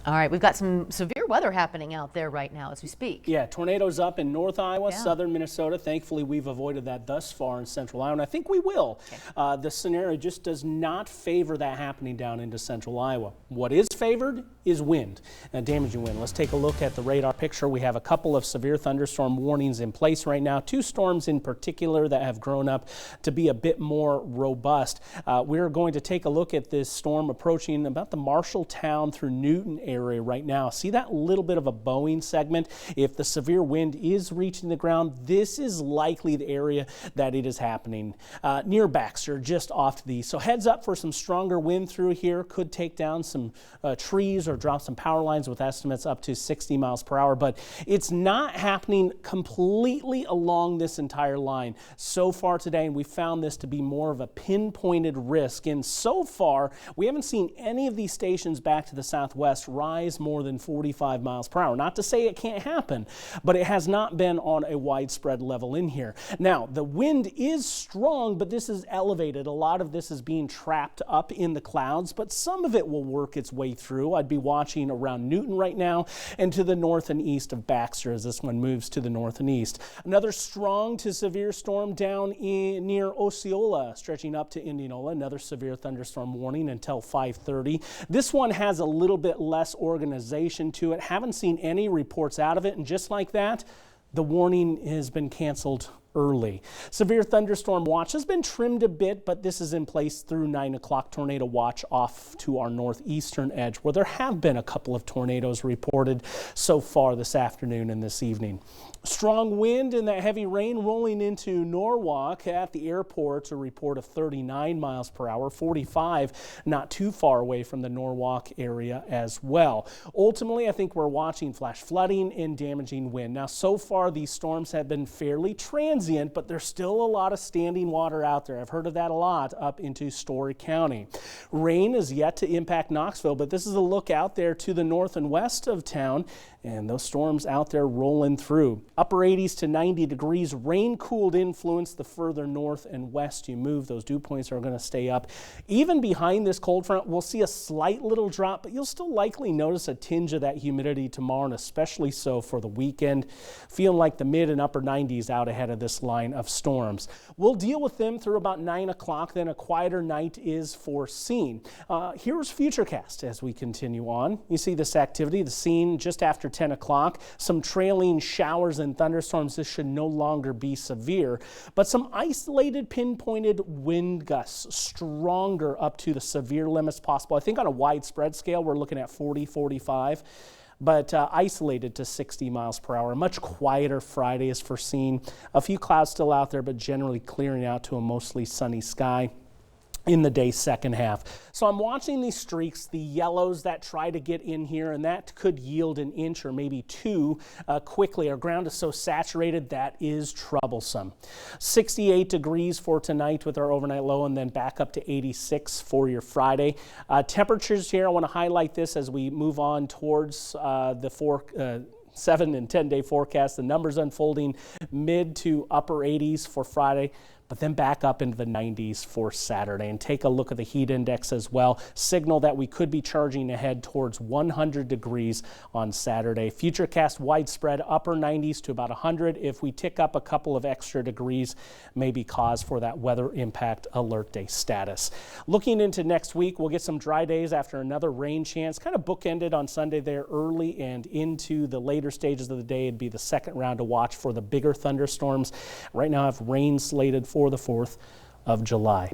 All right, we've got some severe weather happening out there right now as we speak. Yeah, tornadoes up in North Iowa, Yeah. southern Minnesota. Thankfully, we've avoided that thus far in central Iowa, and I think we will. Okay. The scenario just does not favor that happening down into central Iowa. What is favored is wind, damaging wind. Let's take a look at the radar picture. We have a couple of severe thunderstorm warnings in place right now. Two storms in particular that have grown up to be a bit more robust. We're going to take a look at this storm approaching about the Marshalltown through Newton area right now. See that little bit of a bowing segment? If the severe wind is reaching the ground, this is likely the area that it is happening. Near Baxter, just off to the east. So heads up for some stronger wind through here. Could take down some trees or drop some power lines with estimates up to 60 miles per hour, but it's not happening completely along this entire line. So far today, we found this to be more of a pinpointed risk, and so far, we haven't seen any of these stations back to the southwest rise more than 45 miles per hour. Not to say it can't happen, but it has not been on a widespread level in here. Now, the wind is strong, but this is elevated. A lot of this is being trapped up in the clouds, but some of it will work its way through. I'd be watching around Newton right now and to the north and east of Baxter as this one moves to the north and east. Another strong to severe storm down near Osceola, stretching up to Indianola. Another severe thunderstorm warning until 5:30. This one has a little bit less organization to it. Haven't seen any reports out of it, and just like that, the warning has been canceled early. Severe thunderstorm watch has been trimmed a bit, but this is in place through 9 o'clock. Tornado watch off to our northeastern edge, where there have been a couple of tornadoes reported so far this afternoon and this evening. Strong wind and that heavy rain rolling into Norwalk at the airport. A report of 39 miles per hour, 45 not too far away from the Norwalk area as well. Ultimately, I think we're watching flash flooding and damaging wind. Now, so far, these storms have been fairly transient, but there's still a lot of standing water out there. I've heard of that a lot up into Story County. Rain is yet to impact Knoxville, but this is a look out there to the north and west of town, and those storms out there rolling through. Upper 80s to 90 degrees, rain-cooled influence the further north and west you move. Those dew points are going to stay up. Even behind this cold front, we'll see a slight little drop, but you'll still likely notice a tinge of that humidity tomorrow, and especially so for the weekend. Feeling like the mid and upper 90s out ahead of this line of storms. We'll deal with them through about 9 o'clock, then a quieter night is foreseen. Here's Futurecast as we continue on. You see this activity, the scene just after 10 o'clock. Some trailing showers and thunderstorms. This should no longer be severe, but some isolated pinpointed wind gusts, stronger up to the severe limits possible. I think on a widespread scale, we're looking at 40, 45. But isolated to 60 miles per hour. A much quieter Friday is foreseen. A few clouds still out there, but generally clearing out to a mostly sunny sky in the day's second half. So I'm watching these streaks, the yellows that try to get in here, and that could yield an inch or maybe two quickly. Our ground is so saturated that is troublesome. 68 degrees for tonight with our overnight low, and then back up to 86 for your Friday. Temperatures here, I want to highlight this as we move on towards the 7 and 10 day forecast. The numbers unfolding mid to upper 80s for Friday, but then back up into the 90s for Saturday. And take a look at the heat index as well. Signal that we could be charging ahead towards 100 degrees on Saturday. Futurecast widespread upper 90s to about 100. If we tick up a couple of extra degrees, maybe cause for that weather impact alert day status. Looking into next week, we'll get some dry days after another rain chance. Kind of bookended on Sunday there early and into the later stages of the day. It'd be the second round to watch for the bigger thunderstorms. Right now I have rain slated for the 4th of July.